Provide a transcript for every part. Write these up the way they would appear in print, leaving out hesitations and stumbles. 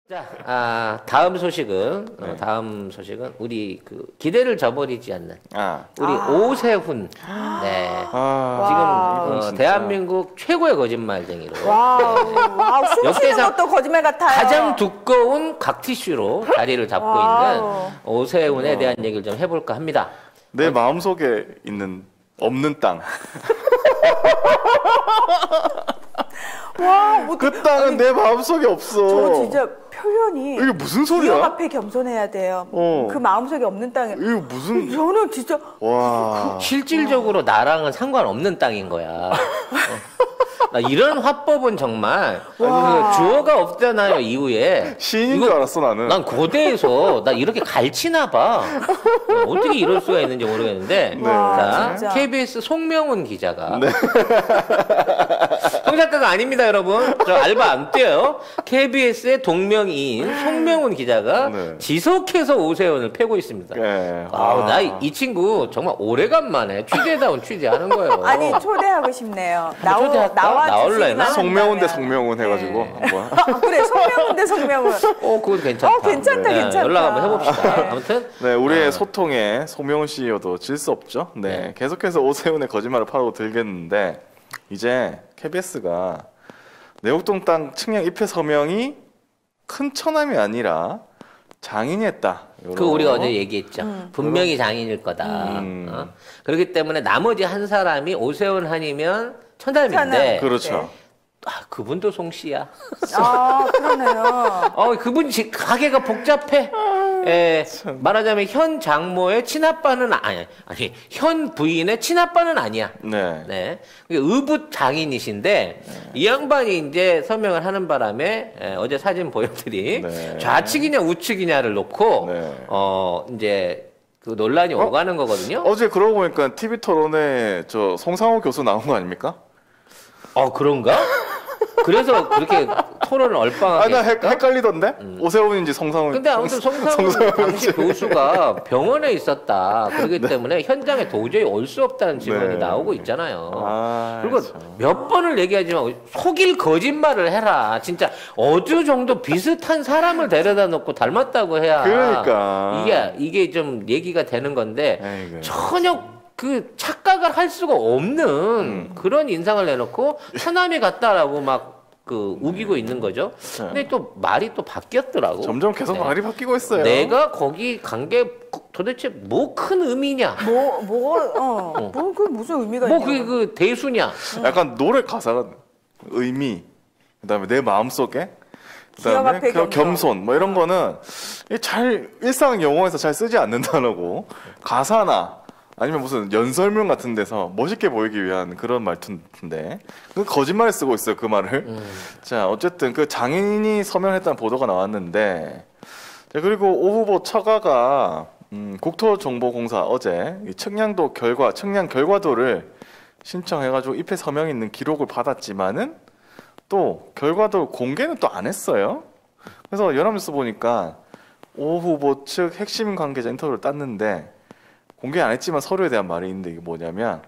자, 다음 소식은 우리 그 기대를 저버리지 않는 우리 오세훈. 네. 지금 대한민국 최고의 거짓말쟁이로. 와우, 역대상 것도 거짓말 같아요. 가장 두꺼운 각티슈로 자리를 잡고 있는 오세훈에 대한 얘기를 좀 해볼까 합니다. 내 마음속에 있는 없는 땅. 와, 그 땅은 내 마음속에 없어. 저 진짜 표현이 이게 무슨 소리야? 기업 앞에 겸손해야 돼요. 그 마음속에 없는 땅에. 이거 무슨? 저는 진짜 와. 실질적으로 나랑은 상관없는 땅인 거야. 나 이런 화법은 정말 그 주어가 없잖아요 이후에. 시인인 줄 알았어 나는. 난 고대에서 나 이렇게 갈치나 봐. 어떻게 이럴 수가 있는지 모르겠는데. 자, 진짜. KBS 송명훈 기자가. 홍작가가 아닙니다 여러분. 저 알바 안 뛰어요. KBS의 동명이인 송명훈 기자가 지속해서 오세훈을 패고 있습니다. 나 이 친구 정말 오래간만에 취재다운 취재하는 거예요. 아니 초대하고 싶네요. 나올래나? 송명훈 대 송명훈 해가지고 한번. 그래, 송명훈 대 송명훈. 그건 괜찮다. 괜찮다. 연락 한번 해봅시다. 아무튼 우리의 소통에 송명훈 CEO도 질 수 없죠. 계속해서 오세훈의 거짓말을 파고 들겠는데 이제 KBS가 내곡동 땅 측량 입회 서명이 큰 처남이 아니라 장인이 했다. 그 우리가 어제 얘기했죠. 분명히 장인일 거다. 그렇기 때문에 나머지 한 사람이 오세훈 한이면 천남인데. 그렇죠. 그분도 송 씨야. 그러네요. 그분 가게가 복잡해. 말하자면 현 장모의 친아빠는 아니 현 부인의 친아빠는 아니야. 네. 의붓 장인이신데 이 양반이 이제 서명을 하는 바람에 어제 사진 보여드린 좌측이냐 우측이냐를 놓고 이제 그 논란이 오가는 거거든요. 어제 그러고 보니까 TV 토론에 저 송상호 교수 나온 거 아닙니까? 그런가? 그래서 그렇게 토론을 얼빵하게 나 헷갈리던데? 오세훈인지 송상훈. 근데 아무튼 송상훈 당시 교수가 병원에 있었다. 그렇기 때문에 현장에 도저히 올 수 없다는 질문이 나오고 있잖아요. 그리고 몇 번을 얘기하지만 속일 거짓말을 해라. 진짜 어느 정도 비슷한 사람을 데려다 놓고 닮았다고 해야 그러니까 이게 좀 얘기가 되는 건데 전혀 그 착각을 할 수가 없는 그런 인상을 내놓고 처남이 같다라고 막 우기고 있는 거죠. 근데 또 말이 또 바뀌었더라고. 점점 계속 말이 바뀌고 있어요. 내가 거기 간 게 도대체 뭐 큰 의미냐? 그 무슨 의미가 있냐? 그게 그 대수냐? 약간 노래 가사가 의미, 그다음에 내 마음속에, 그다음에 겸손, 뭐 이런 거는 잘 일상 용어에서 잘 쓰지 않는 단어고 가사나 아니면 무슨 연설문 같은 데서 멋있게 보이기 위한 그런 말투인데 그 거짓말을 쓰고 있어요 그 말을. 자, 어쨌든 그 장인이 서명했다는 보도가 나왔는데, 그리고 오 후보 처가가 국토정보공사 어제 이 측량 결과도를 신청해가지고 입회 서명이 있는 기록을 받았지만은 또 결과도 공개는 또 안 했어요. 그래서 연합뉴스 보니까 오 후보 측 핵심 관계자 인터뷰를 땄는데 공개 안 했지만 서류에 대한 말이 있는데 이게 뭐냐면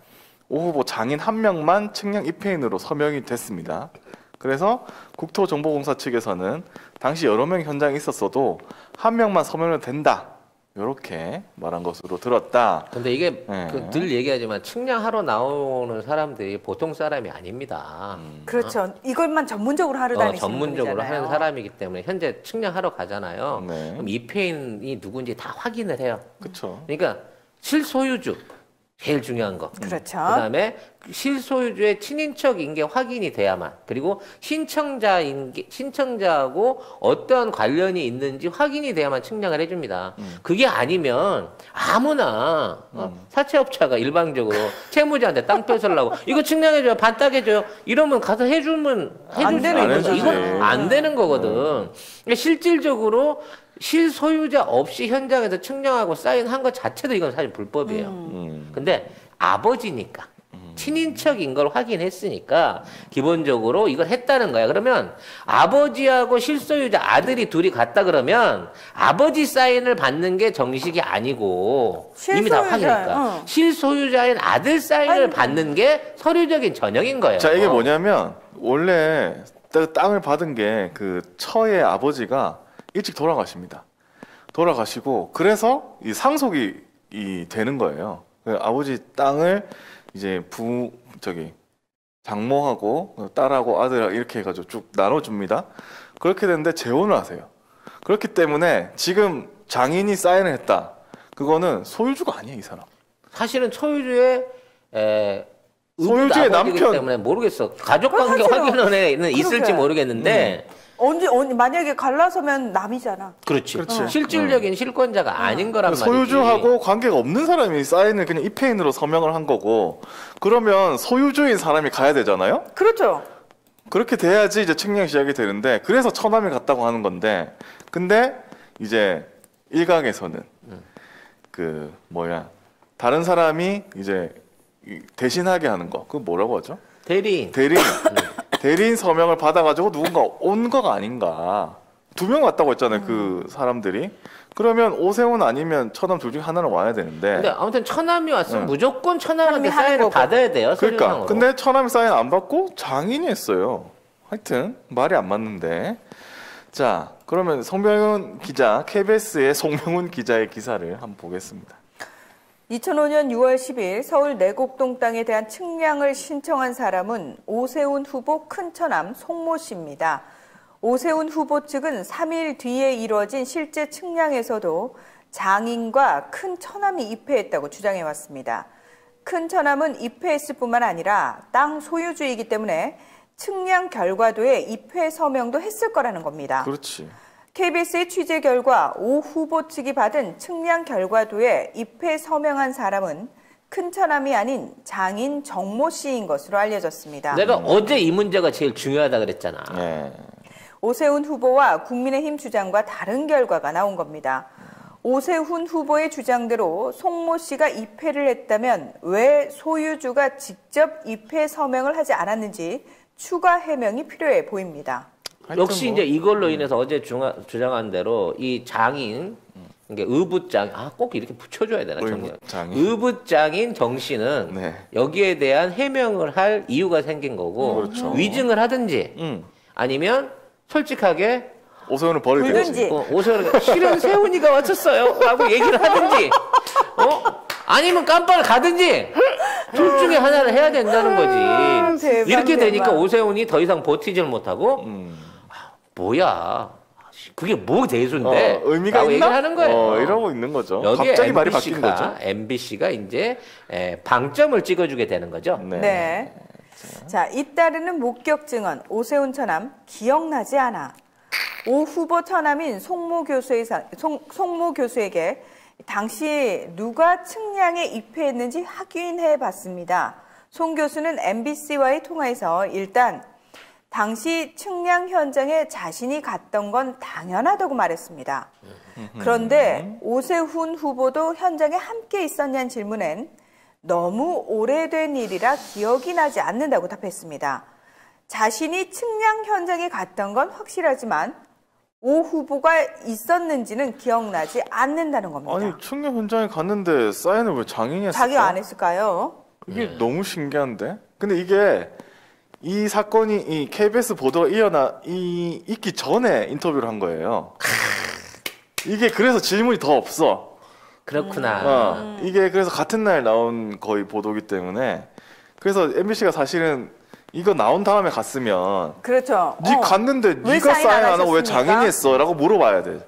오 후보 장인 한 명만 측량 입회인으로 서명이 됐습니다. 그래서 국토정보공사 측에서는 당시 여러 명 현장에 있었어도 한 명만 서명을 된다. 이렇게 말한 것으로 들었다. 근데 이게 늘 얘기하지만 측량하러 나오는 사람들이 보통 사람이 아닙니다. 그렇죠. 이것만 전문적으로 하러 다니시는 전문적으로 분이잖아요. 하는 사람이기 때문에 현재 측량하러 가잖아요. 그럼 입회인이 누군지 다 확인을 해요. 그렇죠. 그러니까 실소유주 제일 중요한 거. 그렇죠. 그다음에 실소유주의 친인척인 게 확인이 돼야만, 그리고 신청자하고 어떠한 관련이 있는지 확인이 돼야만 측량을 해줍니다. 그게 아니면 아무나 사채업자가 일방적으로 채무자한테 땅 뺏으려고 이거 측량해줘요, 반딱해줘요 이러면 가서 해주면 해줄 수 있는 거. 이건 안 되는 거거든. 그러니까 실질적으로 실소유자 없이 현장에서 측량하고 사인한 것 자체도 이건 사실 불법이에요. 근데 아버지니까 친인척인 걸 확인했으니까 기본적으로 이걸 했다는 거야. 그러면 아버지하고 실소유자 아들이 둘이 갔다 그러면 아버지 사인을 받는 게 정식이 아니고 이미 다 확인이니까 실소유자인 아들 사인을 받는 게 서류적인 전형인 거예요. 자, 이게 뭐냐면 원래 땅을 받은 게 그 처의 아버지가 일찍 돌아가십니다. 돌아가시고 그래서 이 상속이 되는 거예요. 아버지 땅을 이제 장모하고 딸하고 아들하고 이렇게 해가지고 쭉 나눠줍니다. 그렇게 되는데 재혼을 하세요. 그렇기 때문에 지금 장인이 사인을 했다. 그거는 소유주가 아니에요, 이 사람. 사실은 소유주의 소유주의 남편 때문에 모르겠어. 가족관계 확인원에는 있을지 모르겠는데 언제 만약에 갈라서면 남이잖아. 그렇지. 그렇지. 실질적인 실권자가 아닌 거란 말이지. 소유주하고 관계가 없는 사람이 사인을 그냥 입회인으로 서명을 한 거고 그러면 소유주인 사람이 가야 되잖아요. 그렇죠. 그렇게 돼야지 이제 측량 시작이 되는데 그래서 처남이 갔다고 하는 건데 근데 이제 일각에서는 다른 사람이 이제 대신하게 하는 거 그거 뭐라고 하죠? 대리인 서명을 받아가지고 누군가 온 거가 아닌가. 2명 왔다고 했잖아요. 그 사람들이. 그러면 오세훈 아니면 처남 둘 중에 하나는 와야 되는데. 근데 아무튼 처남이 왔으면 무조건 처남한테 사인을 받아야 돼요. 그러니까. 서류상으로. 근데 처남이 사인 안 받고 장인이 했어요. 하여튼 말이 안 맞는데. 자, 그러면 송명훈 기자, KBS의 송명훈 기자의 기사를 한번 보겠습니다. 2005년 6월 10일 서울 내곡동 땅에 대한 측량을 신청한 사람은 오세훈 후보 큰처남 송모 씨입니다. 오세훈 후보 측은 3일 뒤에 이루어진 실제 측량에서도 장인과 큰처남이 입회했다고 주장해왔습니다. 큰처남은 입회했을 뿐만 아니라 땅 소유주이기 때문에 측량 결과도에 입회 서명도 했을 거라는 겁니다. 그렇지. KBS의 취재 결과 오 후보 측이 받은 측량 결과도에 입회 서명한 사람은 큰처남이 아닌 장인 정모 씨인 것으로 알려졌습니다. 내가 어제 이 문제가 제일 중요하다 그랬잖아. 오세훈 후보와 국민의힘 주장과 다른 결과가 나온 겁니다. 오세훈 후보의 주장대로 송모 씨가 입회를 했다면 왜 소유주가 직접 입회 서명을 하지 않았는지 추가 해명이 필요해 보입니다. 역시 이제 이걸로 인해서 어제 주장한 대로 이 장인, 그러니까 의붓장, 꼭 이렇게 붙여줘야 되나, 의붓장인 정 씨는 여기에 대한 해명을 할 이유가 생긴 거고, 위증을 하든지, 아니면 솔직하게 오세훈을 버리든지, 오세훈을 실은 세훈이가 왔었어요 라고 얘기를 하든지, 아니면 깜빡을 가든지, 둘 중에 하나를 해야 된다는 거지. 이렇게 되니까 오세훈이 더 이상 버티질 못하고, 뭐야? 그게 뭐 대수인데? 의미가 있나? 얘기를 하는 거예요. 이러고 있는 거죠. 갑자기 말이 바뀐 거죠. MBC가 이제 방점을 찍어주게 되는 거죠. 네. 자, 잇따르는 목격 증언 오세훈 처남 기억나지 않아. 오 후보 처남인 송모 교수에게 당시 누가 측량에 입회했는지 확인해 봤습니다. 송 교수는 MBC와의 통화에서 일단 당시 측량 현장에 자신이 갔던 건 당연하다고 말했습니다. 그런데 오세훈 후보도 현장에 함께 있었냐는 질문엔 너무 오래된 일이라 기억이 나지 않는다고 답했습니다. 자신이 측량 현장에 갔던 건 확실하지만 오 후보가 있었는지는 기억나지 않는다는 겁니다. 아니 측량 현장에 갔는데 사인을 왜 장인이 했을까? 자기가 안 했을까요? 이게 너무 신기한데? 근데 이게 이 사건이 이 KBS 보도가 있기 전에 인터뷰를 한 거예요. 이게 그래서 질문이 더 없어. 그렇구나. 이게 그래서 같은 날 나온 거의 보도기 때문에 그래서 MBC가 사실은 이거 나온 다음에 갔으면 그렇죠. 네 갔는데 네가 사인 안 하고 왜 장인이 했어? 라고 물어봐야 돼.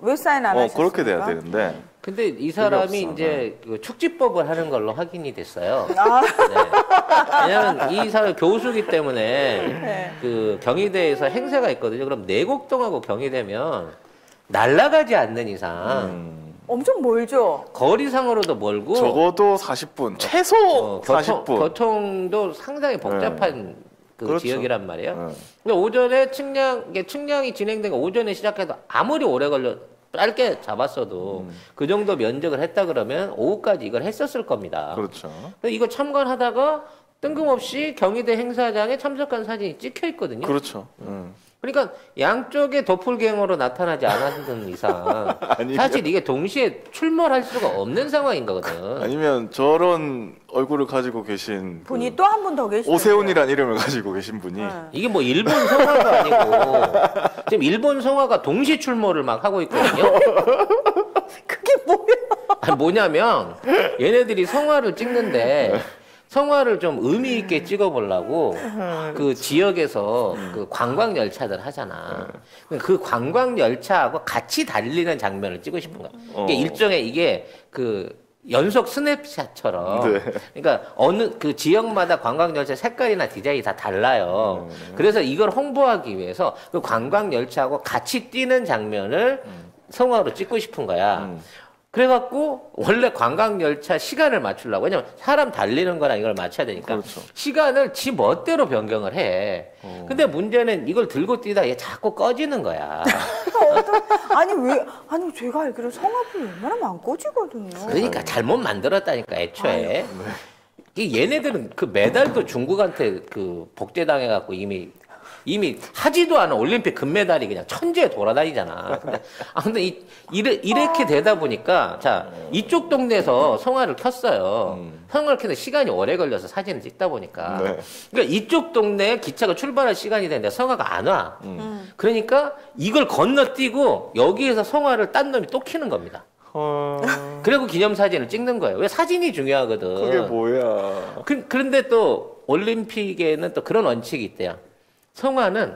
왜 사인 안 하셨습니까? 그렇게 돼야 되는데. 근데 이 사람이 이제 축지법을 하는 걸로 확인이 됐어요. 왜냐하면 이 사람 교수기 때문에 그 경희대에서 행사가 있거든요. 그럼 내곡동하고 경희대면 날아가지 않는 이상 엄청 멀죠. 거리상으로도 멀고 적어도 40분, 최소 40분. 교통도 상당히 복잡한 그 지역이란 말이에요. 근데 오전에 측량이 진행된 거 오전에 시작해서 아무리 오래 짧게 잡았어도 그 정도 면적을 했다 그러면 오후까지 이걸 했었을 겁니다. 그렇죠. 이거 참관하다가 뜬금없이 경희대 행사장에 참석한 사진이 찍혀 있거든요. 그렇죠. 그러니까 양쪽에 도플갱어로 나타나지 않았던 이상 사실 이게 동시에 출몰할 수가 없는 상황인 거거든. 아니면 저런 얼굴을 가지고 계신 분이 또 한 분 더 계시죠. 오세훈이라는 이름을 가지고 계신 분이 이게 뭐 일본 성화가 아니고 지금 일본 성화가 동시 출몰을 막 하고 있거든요. 그게 뭐야? 아니, 뭐냐면 얘네들이 성화를 찍는데 성화를 좀 의미 있게 찍어보려고 그 지역에서 그 관광 열차들 하잖아. 그 관광 열차하고 같이 달리는 장면을 찍고 싶은 거야. 이게 일종의 이게 그 연속 스냅샷처럼. 네. 그러니까 어느 그 지역마다 관광 열차 색깔이나 디자인이 다 달라요. 그래서 이걸 홍보하기 위해서 그 관광 열차하고 같이 뛰는 장면을 성화로 찍고 싶은 거야. 그래갖고 원래 관광열차 시간을 맞추려고 왜냐면 사람 달리는 거랑 이걸 맞춰야 되니까 그렇죠. 시간을 지 멋대로 변경을 해. 근데 문제는 이걸 들고 뛰다 얘 자꾸 꺼지는 거야. 아니 제가 알기로 성화불이 웬만하면 안 꺼지거든요. 그러니까 잘못 만들었다니까 애초에. 이 얘네들은 그 메달도 중국한테 그 복제당해갖고 이미 하지도 않은 올림픽 금메달이 그냥 천지에 돌아다니잖아. 근데 아무튼 이렇게 되다 보니까 자 이쪽 동네에서 성화를 켰어요. 성화를 켰는데 시간이 오래 걸려서 사진을 찍다 보니까 네. 그러니까 이쪽 동네에 기차가 출발할 시간이 되는데 성화가 안 와. 그러니까 이걸 건너뛰고 여기에서 성화를 딴 놈이 또 켜는 겁니다. 그리고 기념사진을 찍는 거예요. 왜 사진이 중요하거든. 그게 뭐야? 그런데 또 올림픽에는 또 그런 원칙이 있대요. 성화는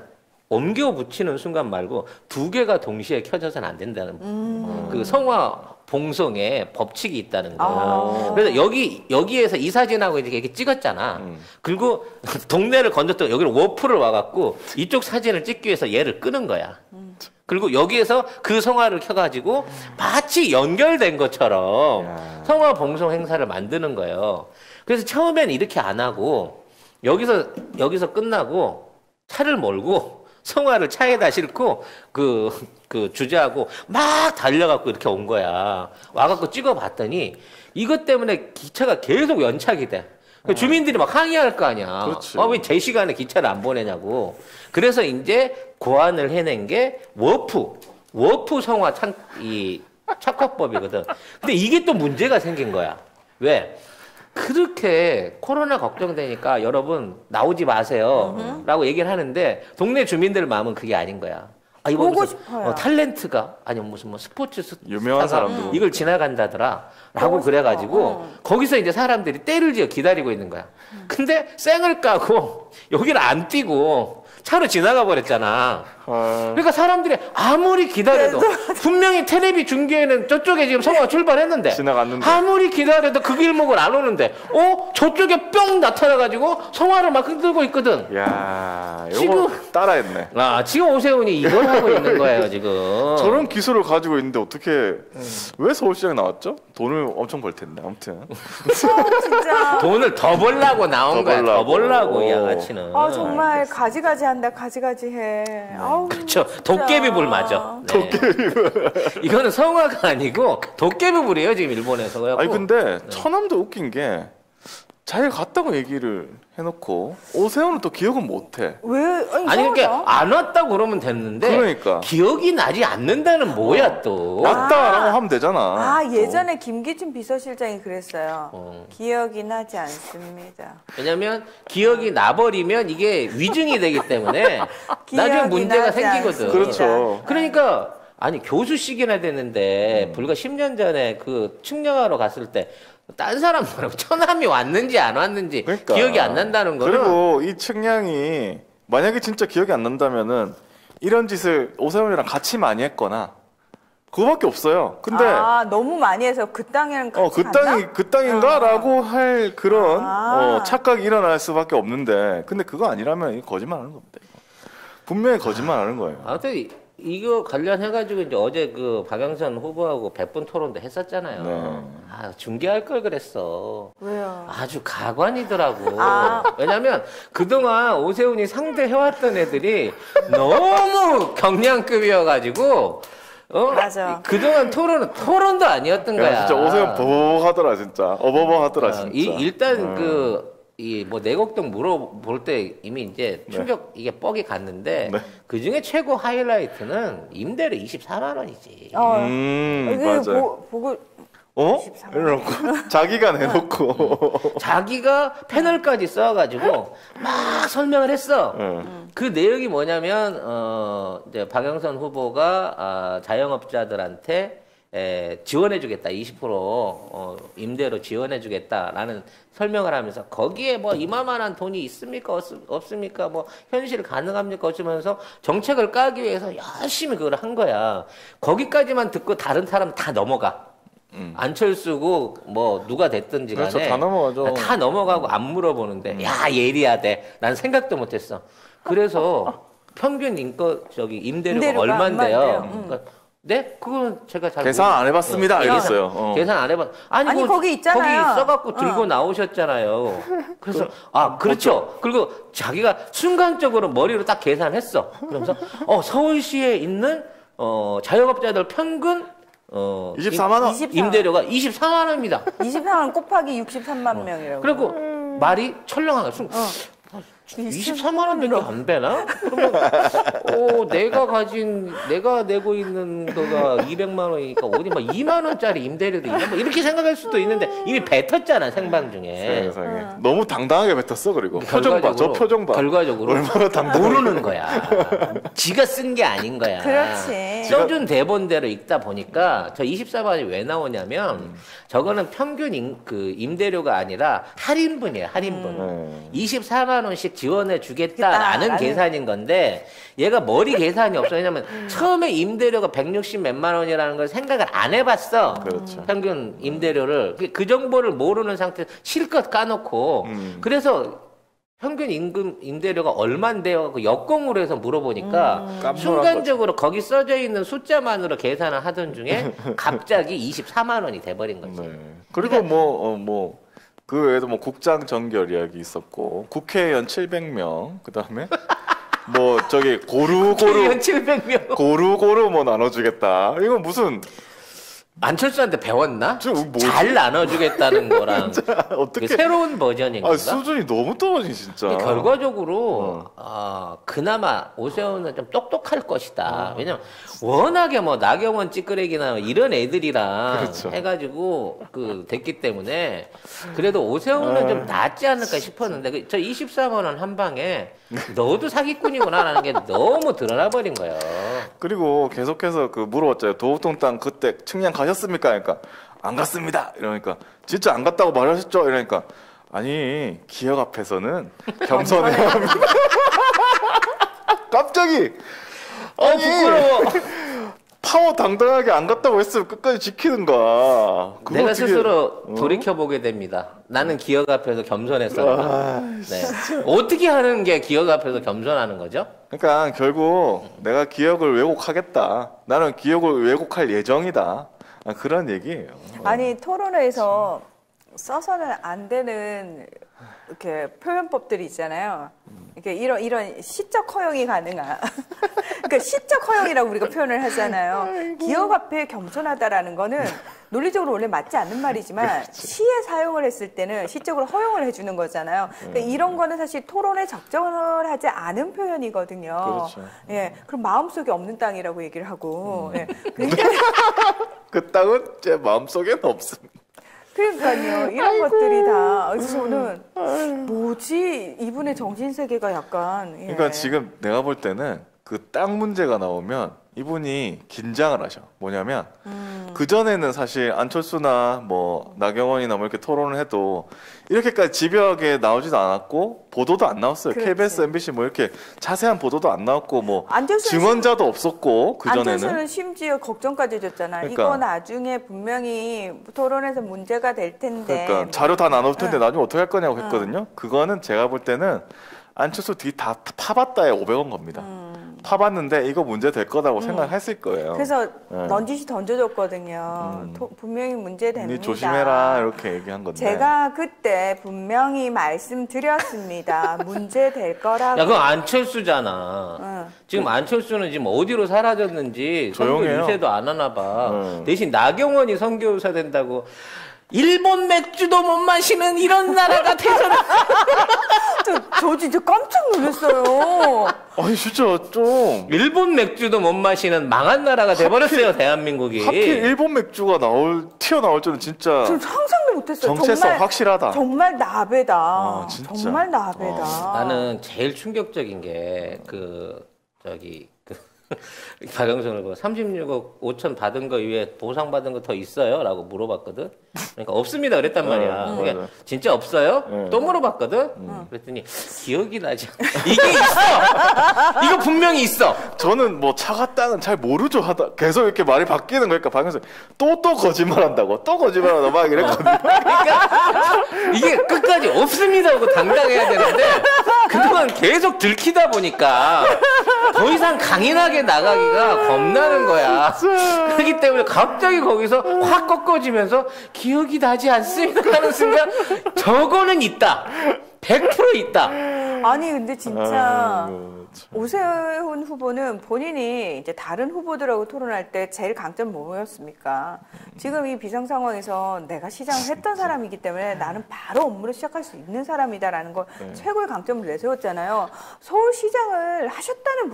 옮겨 붙이는 순간 말고 두 개가 동시에 켜져서는 안 된다는 그 성화 봉송에 법칙이 있다는 거예요. 그래서 여기에서 이 사진하고 이렇게 찍었잖아. 그리고 동네를 건졌던 여기로 워프를 와갖고 이쪽 사진을 찍기 위해서 얘를 끄는 거야. 그리고 여기에서 그 성화를 켜가지고 마치 연결된 것처럼 성화 봉송 행사를 만드는 거예요. 그래서 처음에는 이렇게 안 하고 여기서 끝나고 차를 몰고 성화를 차에다 싣고 그 주자하고 막 달려갖고 이렇게 온 거야. 와갖고 찍어봤더니 이것 때문에 기차가 계속 연착이 돼. 주민들이 막 항의할 거 아니야. 왜 제 시간에 기차를 안 보내냐고. 그래서 이제 고안을 해낸 게 워프 성화 착화법이거든. 근데 이게 또 문제가 생긴 거야. 왜? 그렇게 코로나 걱정되니까 여러분 나오지 마세요 라고 얘기를 하는데 동네 주민들 마음은 그게 아닌 거야. 이거 보고 무슨 싶어요. 탈렌트가 아니면 무슨 뭐 스포츠 유명한 사람도 이걸 지나간다더라 라고 그래가지고 거기서 이제 사람들이 때를 지어 기다리고 있는 거야. 근데 쌩을 까고 여기를 안 뛰고 차로 지나가 버렸잖아. 그러니까 사람들이 아무리 기다려도 분명히 텔레비 중계에는 저쪽에 지금 성화가 출발했는데 지나갔는데 아무리 기다려도 그 길목을 안 오는데 저쪽에 뿅 나타나가지고 성화를 막 흔들고 있거든. 야, 이거 지금 따라했네. 지금 오세훈이 이걸 하고 있는 거예요 지금. 저런 기술을 가지고 있는데 어떻게 왜 서울시장에 나왔죠? 돈을 엄청 벌 텐데 아무튼. 진짜. 돈을 더 벌라고 나온 거야. 더 벌라고 이 양아치는. 정말 가지가지 한다. 가지가지 해. 아우, 그렇죠. 도깨비불 맞아. 네. 도깨비불. 이거는 성화가 아니고 도깨비불이에요 지금 일본에서. 아니 근데 처남도 웃긴 게 잘 갔다고 얘기를 해놓고 오세훈은 또 기억은 못해. 왜? 아니 그러니까 안 왔다고 그러면 됐는데 그러니까. 기억이 나지 않는다는 뭐야 또. 왔다라고 하면 되잖아. 예전에 김기춘 비서실장이 그랬어요. 기억이 나지 않습니다. 왜냐면 기억이 나버리면 이게 위증이 되기 때문에 나중에 문제가 생기거든. 않습니다. 그렇죠. 그러니까 아니 교수식이나 됐는데 불과 10년 전에 그 측량하러 갔을 때 딴 사람들하고 처남이 왔는지 안 왔는지 그러니까. 기억이 안 난다는 거는. 그리고 이 측량이 만약에 진짜 기억이 안 난다면은 이런 짓을 오세훈이랑 같이 많이 했거나 그거밖에 없어요. 근데 너무 많이 해서 그 땅에는 같이 그 땅인가라고 할 그런 착각이 일어날 수밖에 없는데 근데 그거 아니라면 이거 거짓말하는 겁니다. 분명히 거짓말하는 거예요. 아무튼 이거 관련해가지고 이제 어제 그 박영선 후보하고 100분 토론도 했었잖아요. 네. 중계할 걸 그랬어. 왜요? 아주 가관이더라고. 왜냐면 그동안 오세훈이 상대해왔던 애들이 너무 경량급이어가지고 맞아. 그동안 토론도 아니었던 거야. 진짜 오세훈 버벅하더라 진짜. 어버버하더라 진짜. 일단 그 이 뭐 내곡동 물어볼 때 이미 이제 충격 이게 뻑이 갔는데 네. 그 중에 최고 하이라이트는 임대료 24만 원이지. 맞아요. 보고 이래놓고 자기가 내놓고 자기가 패널까지 써가지고 막 설명을 했어. 그 내용이 뭐냐면 이제 박영선 후보가 자영업자들한테 지원해주겠다 20% 임대로 지원해주겠다라는 설명을 하면서 거기에 뭐 이만한 돈이 있습니까 없습니까 뭐 현실 가능합니까 어쩌면서 정책을 까기 위해서 열심히 그걸 한 거야. 거기까지만 듣고 다른 사람 다 넘어가. 안철수고 뭐 누가 됐든지 간에 그렇죠, 다 넘어가죠. 다 넘어가고 안 물어보는데 야 예리하대. 난 생각도 못했어. 그래서 평균 임대료가 얼마인데요? 그러니까 네? 그건 제가 잘 계산 안 해봤습니다. 이랬어요. 계산 안 해봤. 아니 거기 있잖아요. 거기 써갖고 들고 나오셨잖아요. 그래서 그렇죠. 그리고 자기가 순간적으로 머리로 딱 계산했어. 그러면서 서울시에 있는 자영업자들 평균 24만 원 임대료가 24만 원입니다. 24만 원 곱하기 63만 명이라고. 그리고 말이 철렁한 거야. 24만 원밖에 안 되나? 그러면 내가 내고 있는 거가 200만 원이니까 어디 막 2만 원짜리 임대료도 있나? 뭐 이렇게 생각할 수도 있는데 이미 뱉었잖아 생방 중에. 세상에. 너무 당당하게 뱉었어. 그리고 표정 봐. 저 표정 봐. 결과적으로 얼마나 당당해. 모르는 거야. 지가 쓴 게 아닌 거야. 그렇지. 써준 대본대로 읽다 보니까 저 24만 원이 왜 나오냐면 저거는 평균 임대료가 아니라 할인분이에요. 할인분. 24만 원씩 지원해 주겠다라는 계산인 건데 얘가 머리 계산이 없어. 왜냐면 처음에 임대료가 160 몇만 원이라는 걸 생각을 안 해봤어. 그렇죠. 평균 임대료를 그 정보를 모르는 상태에서 실컷 까놓고 그래서 평균 임대료가 얼만데요? 그 역공으로 해서 물어보니까 순간적으로 거기 써져 있는 숫자만으로 계산을 하던 중에 갑자기 24만 원이 돼버린 거지. 네. 그리고 그 외에도 국장 정결 이야기 있었고 국회의원 700명 그다음에 고루고루 700명 고루고루 나눠주겠다. 이거 무슨 안철수한테 배웠나? 뭐지? 잘 나눠주겠다는 거랑 어떻게 새로운 버전인 건가? 수준이 너무 떨어지 진짜. 결과적으로 그나마 오세훈은 좀 똑똑할 것이다. 왜냐면 워낙에 나경원 찌끄레기나 이런 애들이랑 그렇죠. 해가지고 됐기 때문에 그래도 오세훈은 좀 낫지 않을까 싶었는데 저 24만 원 한 방에 너도 사기꾼이구나라는 게 너무 드러나 버린 거예요. 그리고 계속해서 물어봤잖아요. 도곡동 땅 그때 측량 가셨습니까? 그러니까 안 갔습니다. 이러니까 진짜 안 갔다고 말하셨죠? 이러니까 아니 기억 앞에서는 겸손해야 합니다. 갑자기 부끄러워. 파워 당당하게 안 갔다고 했으면 끝까지 지키는가. 내가 스스로 돌이켜보게 됩니다. 나는 기억 앞에서 겸손했어. 네. 어떻게 하는 게 기억 앞에서 겸손하는 거죠? 그러니까 결국 내가 기억을 왜곡하겠다. 나는 기억을 왜곡할 예정이다. 그런 얘기예요. 아니 토론회에서 써서는 안 되는 이렇게 표현법들이 있잖아요. 이렇게 이런 시적 허용이 가능한. 그러니까 시적 허용이라고 우리가 표현을 하잖아요. 기억 앞에 겸손하다라는 거는 논리적으로 원래 맞지 않는 말이지만 시에 사용을 했을 때는 시적으로 허용을 해주는 거잖아요. 그러니까 이런 거는 사실 토론에 적정을 하지 않은 표현이거든요. 그렇죠. 예, 그럼 마음속에 없는 땅이라고 얘기를 하고. 예. 그 땅은 제 마음속에는 없습니다. 그러니까요. 이런 것들이 다. 그래서 저는 뭐지? 이분의 정신세계가 약간. 예. 그러니까 지금 내가 볼 때는 그 땅 문제가 나오면 이분이 긴장을 하셔. 뭐냐면 그전에는 사실 안철수나 나경원이나 이렇게 토론을 해도 이렇게까지 집요하게 나오지도 않았고 보도도 안 나왔어요. 그렇지. KBS, MBC 이렇게 자세한 보도도 안 나왔고 안철수는 증언자도 없었고 그전에는 안철수는 심지어 걱정까지 해줬잖아. 그러니까. 이거 나중에 분명히 토론에서 문제가 될 텐데. 그러니까 자료 다 나눌 텐데 나중에 어떻게 할 거냐고 했거든요. 그거는 제가 볼 때는 안철수 뒤 다 파봤다에 500원 겁니다. 파봤는데 이거 문제 될 거라고 생각했을 거예요. 그래서 넌지시 던져줬거든요. 분명히 문제 됩니다. 조심해라 이렇게 얘기한 건데. 제가 그때 분명히 말씀드렸습니다. 문제 될 거라고. 야, 그건 안철수잖아. 지금 안철수는 지금 어디로 사라졌는지 조용해요. 선거 유세도 안 하나 봐. 대신 나경원이 선교사 된다고 일본 맥주도 못 마시는 이런 나라가 돼서는 저 진짜 깜짝 놀랐어요. 아니 진짜 좀 일본 맥주도 못 마시는 망한 나라가 돼버렸어요 대한민국이. 하필 일본 맥주가 튀어나올 줄은 진짜 전 상상도 못했어요. 정체성 정말, 확실하다. 정말 나베다. 진짜. 정말 나베다. 나는 제일 충격적인 게 박영선을 36억 5천 받은 거 이외에 보상받은 거 더 있어요? 라고 물어봤거든. 그러니까 없습니다 그랬단 말이야. 그러니까 진짜 없어요? 또 물어봤거든. 그랬더니 기억이 나지 않아. 이게 있어. 이거 분명히 있어. 저는 뭐 차가 땅은 잘 모르죠 하다 계속 이렇게 말이 바뀌는 거니까 박영선 또 거짓말한다고 또 거짓말한다 막 이랬거든요. 그러니까 이게 끝까지 없습니다 하고 당당해야 되는데 그동안 계속 들키다 보니까 더 이상 강인하게 나가기가 겁나는 거야. 그렇기 때문에 갑자기 거기서 확 꺾어지면서 기억이 나지 않습니다 하는 순간 저거는 있다. 100% 있다. 아니 근데 진짜 오세훈 후보는 본인이 이제 다른 후보들하고 토론할 때 제일 강점 뭐였습니까? 지금 이 비상 상황에서 내가 시장을 했던 사람이기 때문에 나는 바로 업무를 시작할 수 있는 사람이다라는 걸 최고의 강점을 내세웠잖아요. 서울시장을 하셨다는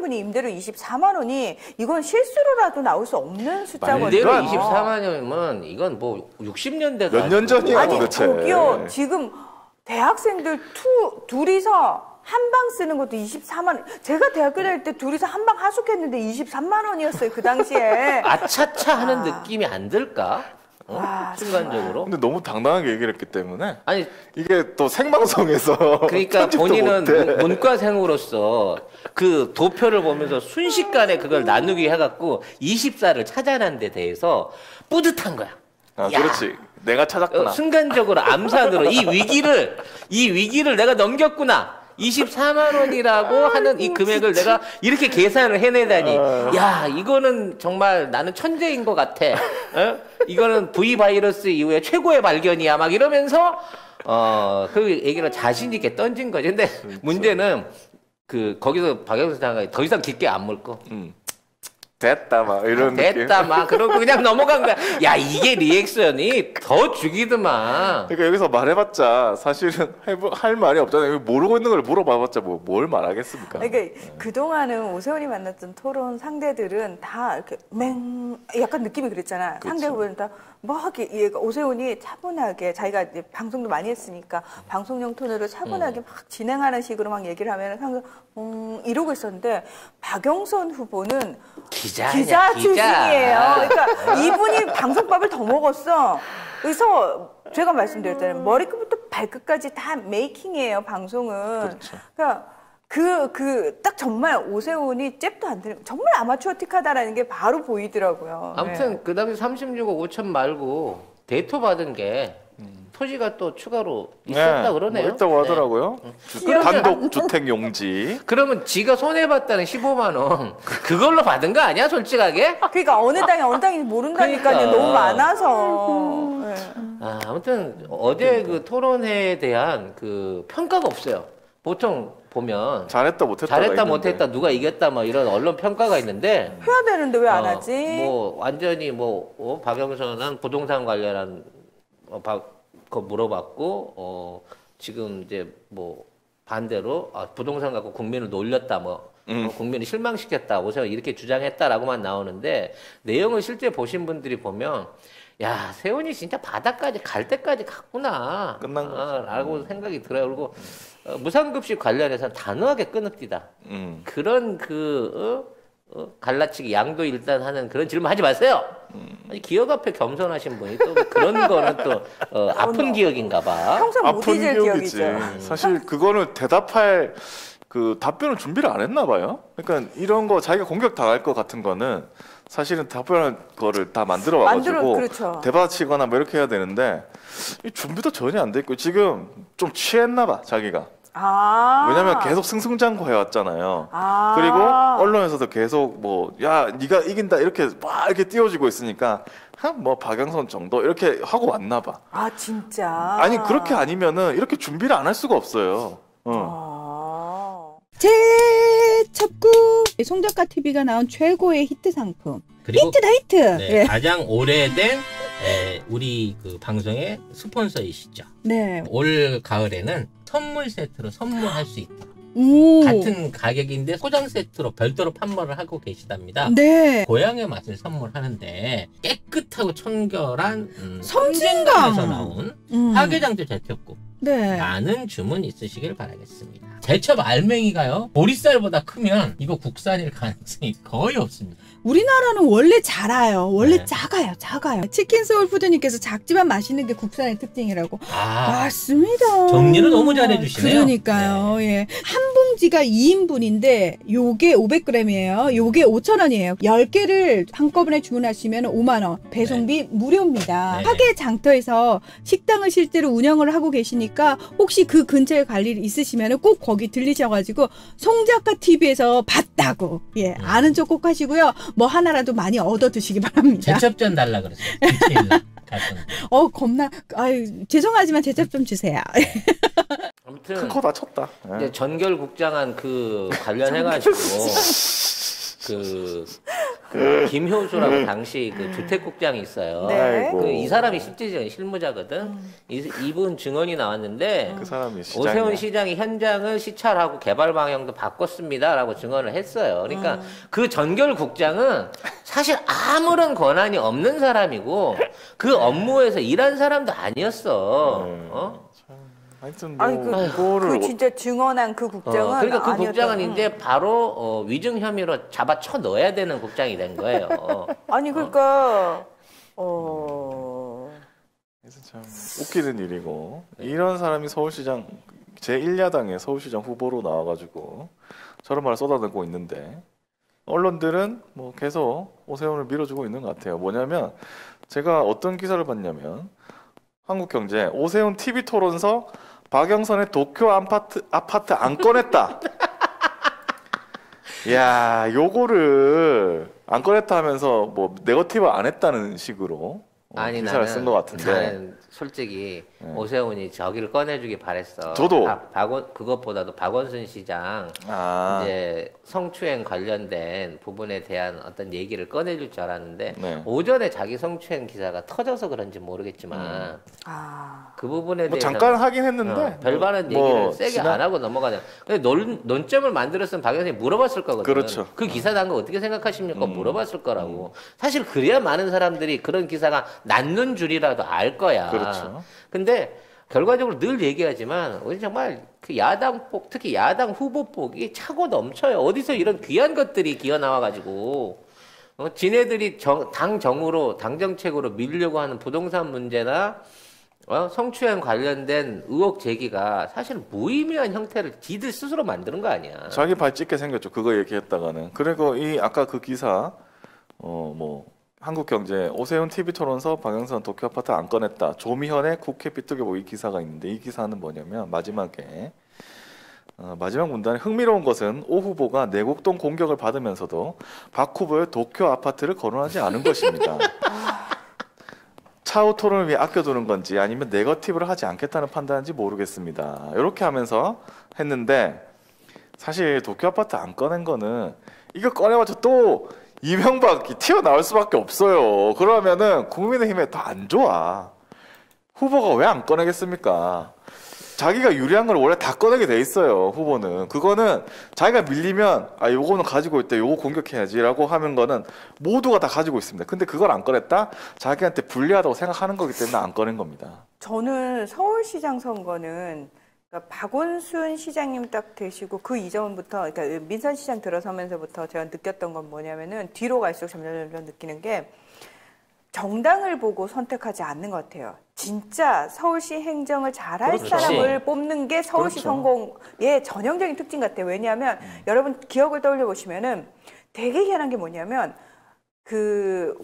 분이 임대료 24만 원이 이건 실수로라도 나올 수 없는 숫자거든요. 임대료 24만 원이면 이건 뭐 60년대가 몇 년 전이야 아니 도대체. 저기요 지금 대학생들 둘이서 한 방 쓰는 것도 24만 원. 제가 대학교 다닐 때 둘이서 한 방 하숙했는데 23만 원이었어요. 그 당시에. 아차차 하는 느낌이 안 들까? 순간적으로. 근데 너무 당당하게 얘기를 했기 때문에 아니 이게 또 생방송에서 그러니까 본인은 문과생으로서 그 도표를 보면서 순식간에 그걸 나누기 해갖고 24를 찾아낸 데 대해서 뿌듯한 거야. 아, 그렇지. 내가 찾았구나. 순간적으로 암산으로 이 위기를 내가 넘겼구나. 24만 원이라고 하는 이 금액을 내가 이렇게 계산을 해내다니. 야, 이거는 정말 나는 천재인 것 같아. 이거는 V 바이러스 이후에 최고의 발견이야. 막 이러면서 그 얘기를 자신 있게 던진 거지. 근데 문제는 거기서 박영선 장관이 더 이상 깊게 안 물고. 됐다 막 이런 됐다 느낌. 막 그러고 그냥 넘어간 거야. 야 이게 리액션이 더 죽이더만. 그러니까 여기서 말해봤자 사실은 할 말이 없잖아요. 모르고 있는 걸 물어봐봤자 뭘 말하겠습니까? 그러니까 그동안은 오세훈이 만났던 토론 상대들은 다 이렇게 약간 느낌이 그랬잖아. 그렇죠. 상대 후보는 다 막 얘가 오세훈이 차분하게 자기가 이제 방송도 많이 했으니까 방송용 톤으로 차분하게 막 진행하는 식으로 막 얘기를 하면 상대 이러고 있었는데 박영선 후보는 기자 출신이에요. 그러니까 이분이 방송밥을 더 먹었어. 그래서 제가 말씀드렸잖아요. 머리끝부터 발끝까지 다 메이킹이에요, 방송은. 그렇죠. 그러니까 딱 정말 오세훈이 잽도 안 되는, 정말 아마추어틱하다라는 게 바로 보이더라고요. 아무튼 네. 그 당시 36억 5천 말고 대토 받은 게 토지가 또 추가로 있었다 그러네요. 뭐 있다고 하더라고요. 단독 주택 용지. 그러면 지가 손해봤다는 15만 원 그걸로 받은 거 아니야, 솔직하게? 그러니까 어느 땅인지 모른다니까요. 그러니까. 너무 많아서. 네. 아무튼 어제 그 토론회에 대한 그 평가가 없어요. 보통 보면 잘했다 못했다 누가 이겼다 뭐 이런 언론 평가가 있는데 해야 되는데 왜 안 하지? 뭐 완전히 박영선은 부동산 관련한 거 물어봤고 지금 이제 뭐 반대로 부동산 갖고 국민을 놀렸다 국민을 실망시켰다 오세훈 이렇게 주장했다라고만 나오는데 내용을 실제 보신 분들이 보면 야 세훈이 진짜 바닥까지 갈 때까지 갔구나 끝난 거죠. 라고 생각이 들어요. 그리고 무상급식 관련해서는 단호하게 끊읍디다. 그런 갈라치기 양도 일단 하는 그런 질문 하지 마세요. 아니, 기억 앞에 겸손하신 분이 또 그런 거는 또 아픈 기억인가 봐. 평생 못 아픈 잊을 기억이지. 기억이죠. 사실 그거는 대답할 그 답변을 준비를 안 했나 봐요. 그러니까 이런 거 자기가 공격 당할 것 같은 거는 사실은 답변할 거를 다 만들어 와가지고 그렇죠. 대받치거나 뭐 이렇게 해야 되는데 이 준비도 전혀 안 돼 있고 지금 좀 취했나 봐 자기가. 왜냐면 계속 승승장구 해왔잖아요. 그리고 언론에서도 계속 야 네가 이긴다 이렇게 막 이렇게 띄워주고 있으니까 박영선 정도 이렇게 하고 왔나 봐. 진짜. 아니 그렇게 아니면은 이렇게 준비를 안 할 수가 없어요. 재첩구 송작가 TV가 나온 최고의 히트 상품. 그리고 히트다 히트. 네, 가장 오래된 우리 그 방송의 스폰서이시죠. 네. 올 가을에는 선물 세트로 선물할 수 있다. 오. 같은 가격인데 포장 세트로 별도로 판매를 하고 계시답니다. 네. 고향의 맛을 선물하는데 깨끗하고 청결한 섬진강 에서 나온 화개장터 제첩국 네. 많은 주문 있으시길 바라겠습니다. 제첩 알맹이가요 보리쌀보다 크면 이거 국산일 가능성이 거의 없습니다. 우리나라는 원래 작아요. 원래 네. 작아요. 치킨 소울푸드님께서 작지만 맛있는 게 국산의 특징이라고. 맞습니다. 정리를 너무 잘해주시네요. 그러니까요. 네. 예. 한 봉지가 2인분인데 요게 500g이에요. 요게 5,000원이에요. 10개를 한꺼번에 주문하시면 5만 원. 배송비 무료입니다. 네. 화계 장터에서 식당을 실제로 운영을 하고 계시니까 혹시 그 근처에 갈 일 있으시면 꼭 거기 들리셔가지고 송작가 TV에서 봤다고 예 아는 척 꼭 하시고요. 뭐 하나라도 많이 얻어 드시기 바랍니다. 제첩전 달라 그랬어요. 겁나 아유 죄송하지만 제첩 좀 주세요. 아무튼 큰 코 다쳤다. 이제 전결국장한 그 관련해가지고 그 김효수라고 당시 그 주택국장이 있어요. 네. 이 사람이 실무자거든. 이분 증언이 나왔는데 그 사람이 시장이야. 오세훈 시장이 현장을 시찰하고 개발 방향도 바꿨습니다라고 증언을 했어요. 그러니까 그 전결국장은 사실 아무런 권한이 없는 사람이고 그 업무에서 일한 사람도 아니었어. 하여튼 아니 그 진짜 증언한 그 국장은 그러니까 그 아니었던, 국장은 이제 바로 위증 혐의로 잡아쳐 넣어야 되는 국장이 된 거예요. 아니 그러니까 그래서 참 웃기는 일이고 이런 사람이 서울시장 제1야당의 서울시장 후보로 나와가지고 저런 말을 쏟아내고 있는데 언론들은 뭐 계속 오세훈을 밀어주고 있는 것 같아요. 뭐냐면 제가 어떤 기사를 봤냐면 한국경제 오세훈 TV 토론서 박영선의 도쿄 아파트 안 꺼냈다. 야, 요거를 안 꺼냈다 하면서 뭐 네거티브 안 했다는 식으로 아니 기사를 쓴 것 같은데. 나는 솔직히 오세훈이 저기를 꺼내주길 바랬어. 저도. 그것보다도 박원순 시장 이제 성추행 관련된 부분에 대한 어떤 얘기를 꺼내줄 줄 알았는데 네. 오전에 자기 성추행 기사가 터져서 그런지 모르겠지만 그 부분에 뭐 대해서 잠깐 하긴 했는데 별반은 얘기를 세게 안 하고 넘어가냐. 근데 논점을 만들었으면 박영선이 물어봤을 거거든. 그렇죠. 그 기사 난 거 어떻게 생각하십니까? 물어봤을 거라고. 사실 그래야 많은 사람들이 그런 기사가 낫는 줄이라도 알 거야. 그렇죠. 근데 결과적으로 늘 얘기하지만 우리 정말 그 야당복 특히 야당 후보복이 차고 넘쳐요. 어디서 이런 귀한 것들이 기어 나와가지고 지네들이 당 정으로 당 정책으로 밀려고 하는 부동산 문제나 성추행 관련된 의혹 제기가 사실 무의미한 형태를 지들 스스로 만드는 거 아니야. 자기 발 찢게 생겼죠. 그거 얘기했다가는. 그리고 이 아까 그 기사 뭐 한국경제 오세훈 TV 토론서 박영선 도쿄 아파트 안 꺼냈다. 조미현의 국회 비뚝에 이 기사가 있는데 이 기사는 뭐냐면 마지막에 마지막 문단에 흥미로운 것은 오 후보가 내곡동 공격을 받으면서도 박 후보의 도쿄 아파트를 거론하지 않은 것입니다. 차후 토론을 위해 아껴두는 건지 아니면 네거티브를 하지 않겠다는 판단인지 모르겠습니다. 이렇게 하면서 했는데 사실 도쿄 아파트 안 꺼낸 거는 이거 꺼내봤자 또 이명박이 튀어나올 수밖에 없어요. 그러면은 국민의힘에 더 안 좋아. 후보가 왜 안 꺼내겠습니까? 자기가 유리한 걸 원래 다 꺼내게 돼 있어요. 후보는. 그거는 자기가 밀리면 요거는 가지고 있다. 요거 공격해야지라고 하는 거는 모두가 다 가지고 있습니다. 근데 그걸 안 꺼냈다? 자기한테 불리하다고 생각하는 거기 때문에 안 꺼낸 겁니다. 저는 서울시장 선거는 그러니까 박원순 시장님 딱 되시고 그 이전부터 그러니까 민선시장 들어서면서부터 제가 느꼈던 건 뭐냐면은 뒤로 갈수록 점점 느끼는 게 정당을 보고 선택하지 않는 것 같아요. 진짜 서울시 행정을 잘할 그렇죠. 사람을 뽑는 게 서울시 그렇죠. 성공의 전형적인 특징 같아요. 왜냐하면 여러분 기억을 떠올려 보시면은 되게 희한한 게 뭐냐면 그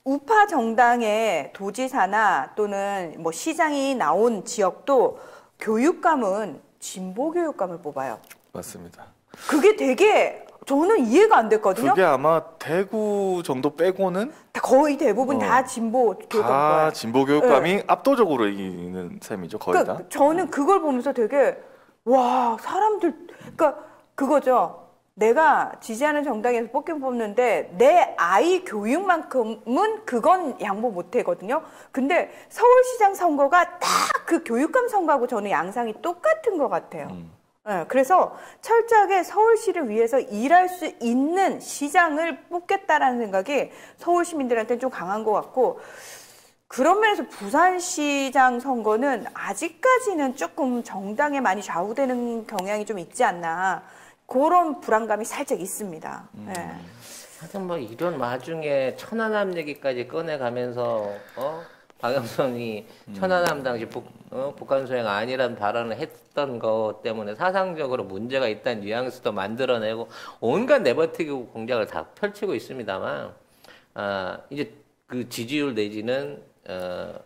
우파 정당의 도지사나 또는 뭐 시장이 나온 지역도 교육감은 진보 교육감을 뽑아요. 맞습니다. 그게 되게 저는 이해가 안 됐거든요. 그게 아마 대구 정도 빼고는 거의 대부분 다 진보 교육감 뽑아요. 진보 교육감이 압도적으로 이기는 셈이죠. 거의 다. 저는 그걸 보면서 되게 와 사람들 그러니까 그거죠. 내가 지지하는 정당에서 뽑는데 내 아이 교육만큼은 그건 양보 못 하거든요. 근데 서울시장 선거가 딱 그 교육감 선거하고 저는 양상이 똑같은 것 같아요. 네, 그래서 철저하게 서울시를 위해서 일할 수 있는 시장을 뽑겠다라는 생각이 서울 시민들한테는 좀 강한 것 같고, 그런 면에서 부산시장 선거는 아직까지는 조금 정당에 많이 좌우되는 경향이 좀 있지 않나, 그런 불안감이 살짝 있습니다. 네. 하여튼 뭐 이런 와중에 천안함 얘기까지 꺼내가면서 박영선이 천안함 당시 북한 소행 아니란 발언을 했던 것 때문에 사상적으로 문제가 있다는 뉘앙스도 만들어내고 온갖 내버티기 공작을 다 펼치고 있습니다만, 이제 그 지지율 내지는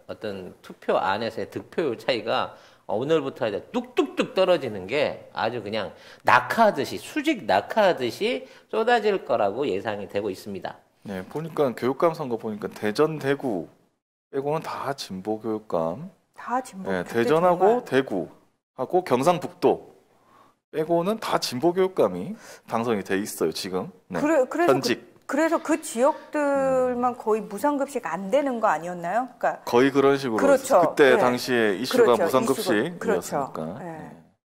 어떤 투표 안에서의 득표율 차이가 오늘부터 이제 뚝뚝뚝 떨어지는 게 아주 그냥 낙하하듯이, 수직 낙하하듯이 쏟아질 거라고 예상이 되고 있습니다. 네, 보니까 교육감 선거 보니까 대전, 대구 빼고는 다 진보 교육감. 다 진보. 네, 대전하고 정말. 대구하고 경상북도 빼고는 다 진보 교육감이 당선이 돼 있어요 지금. 네, 그래서 현직. 그래서 그 지역들만 거의 무상급식 안 되는 거 아니었나요? 그러니까 거의 그런 식으로. 그렇죠. 그때 네. 당시에 이슈가 그렇죠. 무상급식이었으니까. 그렇죠. 네.